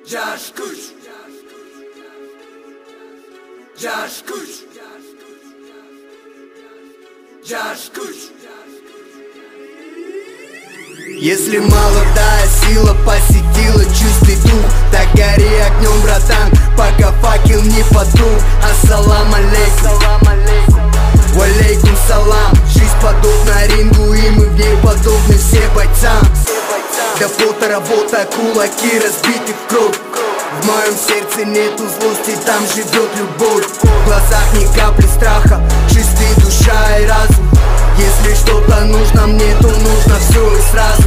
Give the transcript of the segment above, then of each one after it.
Джашкуч, Джашкуч, Джашкуч. Если молодая сила посетила чистый дух, так гори огнем, братан, пока факел не потух. Ассалам алейкум, валейкум салам. Жизнь подобна рингу, и мы в ней подобны все бойцам. До полтора вота, кулаки разбиты в кровь. В моем сердце нету злости, там живет любовь. В глазах ни капли страха, чистый душа и разум. Если что-то нужно мне, то нужно все и сразу.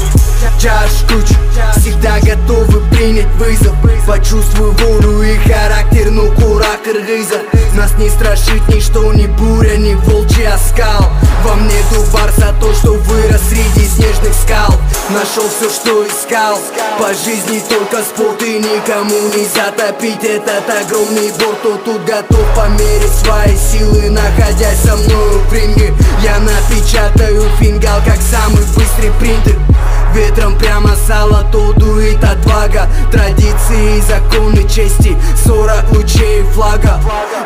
Джашкуч, всегда готовы принять вызов. Почувствуй волю и характер, ну кура кыргыза. Нас не страшит ничто, ни буря, ни волчий оскал. Во мне дубар за то, что вырос среди снежных скал. Нашел все, что искал. По жизни только спорт, и никому не затопить этот огромный борт. Кто тут готов померить свои силы, находясь со мною в ринге. Я напечатаю фингал, как самый быстрый принтер. Ветром прямо сало, то дует отвага. Традиции, законы чести, 40 лучей флага.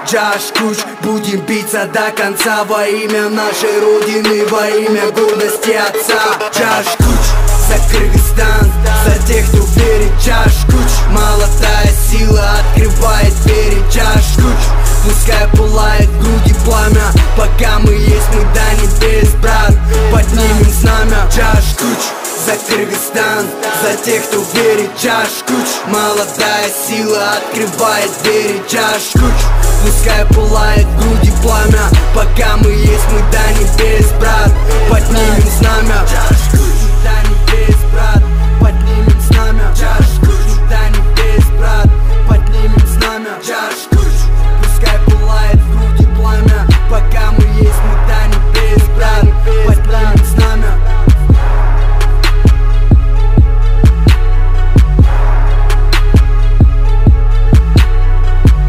Джашкуч, будем биться до конца во имя нашей родины, во имя гордости отца. Джашкуч, за Кыргызстан, за тех, кто верит. Джашкуч, молодая сила открывает двери. Джашкуч, пускай пылает в груди пламя, пока мы есть, мы до небес, брат. Поднимем знамя. Джашкуч, за Кыргызстан, за тех, кто верит. Джашкуч, молодая сила открывает двери. Джашкуч, пускай пылает в груди пламя, пока мы есть, мы до небес, брат. Поднимем знамя. Джашкуч, до небес, брат.